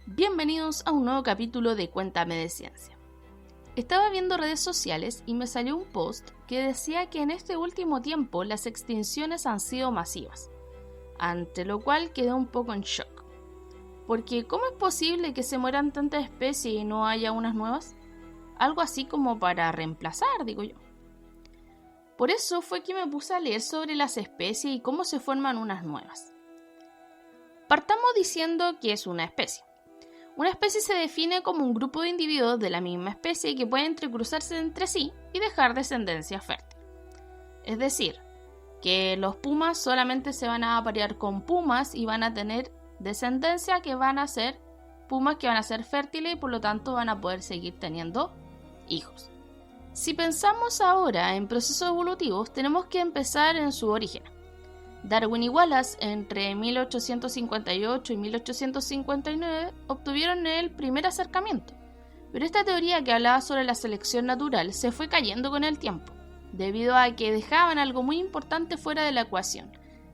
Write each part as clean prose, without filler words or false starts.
Bienvenidos a un nuevo capítulo de Cuéntame de Ciencia. Estaba viendo redes sociales y me salió un post que decía que en este último tiempo las extinciones han sido masivas, ante lo cual quedé un poco en shock. Porque ¿cómo es posible que se mueran tantas especies y no haya unas nuevas? Algo así como para reemplazar, digo yo. Por eso fue que me puse a leer sobre las especies y cómo se forman unas nuevas. Partamos diciendo que es una especie. Una especie se define como un grupo de individuos de la misma especie que pueden entrecruzarse entre sí y dejar descendencia fértil. Es decir, que los pumas solamente se van a aparear con pumas y van a tener descendencia que van a ser pumas que van a ser fértiles y por lo tanto van a poder seguir teniendo hijos. Si pensamos ahora en procesos evolutivos, tenemos que empezar en su origen. Darwin y Wallace, entre 1858 y 1859, obtuvieron el primer acercamiento, pero esta teoría que hablaba sobre la selección natural se fue cayendo con el tiempo, debido a que dejaban algo muy importante fuera de la ecuación,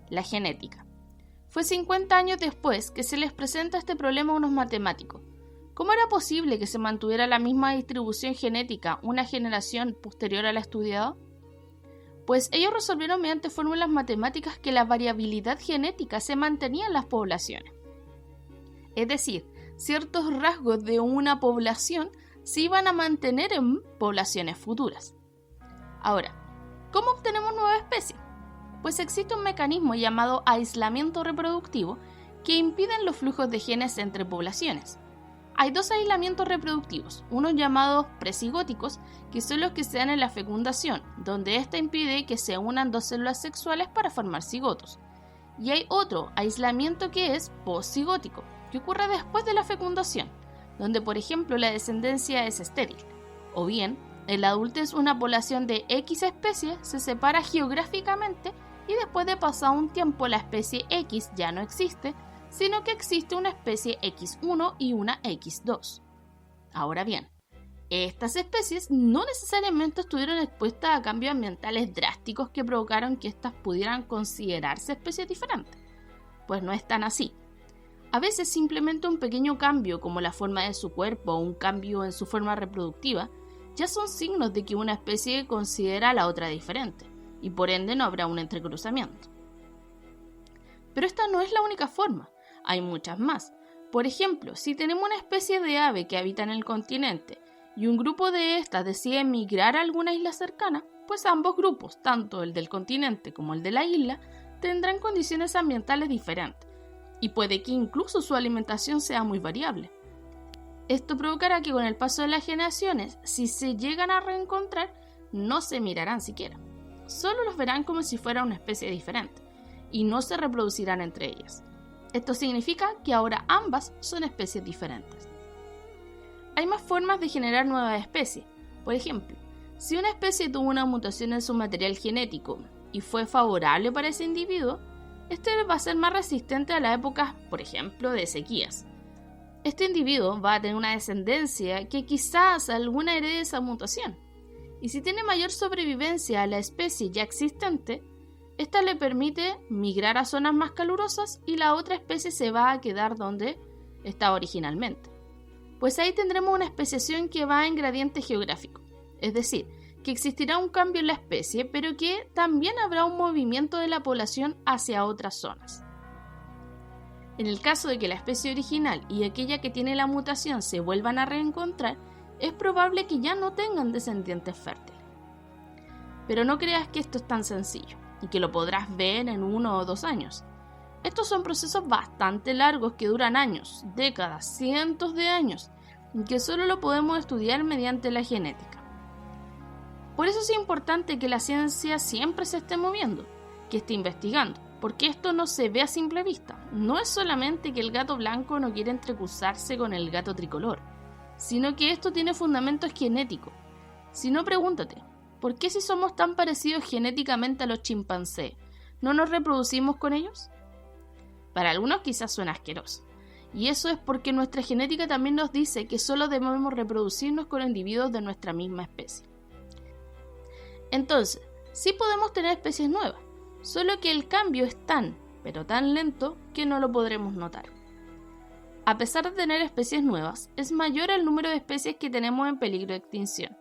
la genética. Fue 50 años después que se les presenta este problema a unos matemáticos. ¿Cómo era posible que se mantuviera la misma distribución genética una generación posterior a la estudiada? Pues ellos resolvieron mediante fórmulas matemáticas que la variabilidad genética se mantenía en las poblaciones. Es decir, ciertos rasgos de una población se iban a mantener en poblaciones futuras. Ahora, ¿cómo obtenemos nuevas especies? Pues existe un mecanismo llamado aislamiento reproductivo que impiden los flujos de genes entre poblaciones. Hay dos aislamientos reproductivos, unos llamados presigóticos, que son los que se dan en la fecundación, donde ésta impide que se unan dos células sexuales para formar cigotos. Y hay otro aislamiento que es posigótico, que ocurre después de la fecundación, donde por ejemplo la descendencia es estéril. O bien, en la adultez una población de X especie se separa geográficamente y después de pasar un tiempo la especie X ya no existe, sino que existe una especie X1 y una X2. Ahora bien, estas especies no necesariamente estuvieron expuestas a cambios ambientales drásticos que provocaron que éstas pudieran considerarse especies diferentes. Pues no es tan así. A veces simplemente un pequeño cambio como la forma de su cuerpo o un cambio en su forma reproductiva ya son signos de que una especie considera a la otra diferente y por ende no habrá un entrecruzamiento. Pero esta no es la única forma. Hay muchas más. Por ejemplo, si tenemos una especie de ave que habita en el continente y un grupo de estas decide migrar a alguna isla cercana, pues ambos grupos, tanto el del continente como el de la isla, tendrán condiciones ambientales diferentes y puede que incluso su alimentación sea muy variable. Esto provocará que con el paso de las generaciones, si se llegan a reencontrar, no se mirarán siquiera. Solo los verán como si fuera una especie diferente y no se reproducirán entre ellas. Esto significa que ahora ambas son especies diferentes. Hay más formas de generar nuevas especies. Por ejemplo, si una especie tuvo una mutación en su material genético y fue favorable para ese individuo, este va a ser más resistente a las épocas, por ejemplo, de sequías. Este individuo va a tener una descendencia que quizás alguna herede esa mutación. Y si tiene mayor sobrevivencia a la especie ya existente, esta le permite migrar a zonas más calurosas y la otra especie se va a quedar donde estaba originalmente. Pues ahí tendremos una especiación que va en gradiente geográfico, es decir, que existirá un cambio en la especie, pero que también habrá un movimiento de la población hacia otras zonas. En el caso de que la especie original y aquella que tiene la mutación se vuelvan a reencontrar, es probable que ya no tengan descendientes fértiles. Pero no creas que esto es tan sencillo y que lo podrás ver en 1 o 2 años. Estos son procesos bastante largos que duran años, décadas, cientos de años, y que solo lo podemos estudiar mediante la genética. Por eso es importante que la ciencia siempre se esté moviendo, que esté investigando, porque esto no se ve a simple vista. No es solamente que el gato blanco no quiere entrecruzarse con el gato tricolor, sino que esto tiene fundamentos genéticos. Si no, pregúntate, ¿por qué si somos tan parecidos genéticamente a los chimpancés, no nos reproducimos con ellos? Para algunos quizás suena asqueroso, y eso es porque nuestra genética también nos dice que solo debemos reproducirnos con individuos de nuestra misma especie. Entonces, sí podemos tener especies nuevas, solo que el cambio es tan, pero tan lento que no lo podremos notar. A pesar de tener especies nuevas, es mayor el número de especies que tenemos en peligro de extinción.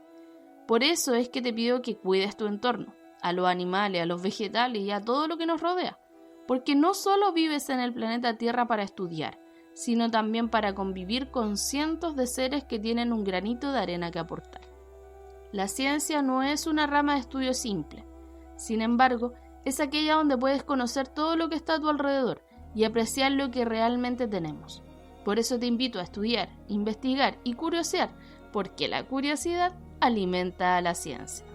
Por eso es que te pido que cuides tu entorno, a los animales, a los vegetales y a todo lo que nos rodea, porque no solo vives en el planeta Tierra para estudiar, sino también para convivir con cientos de seres que tienen un granito de arena que aportar. La ciencia no es una rama de estudio simple, sin embargo, es aquella donde puedes conocer todo lo que está a tu alrededor y apreciar lo que realmente tenemos. Por eso te invito a estudiar, investigar y curiosear, porque la curiosidad alimenta a la ciencia.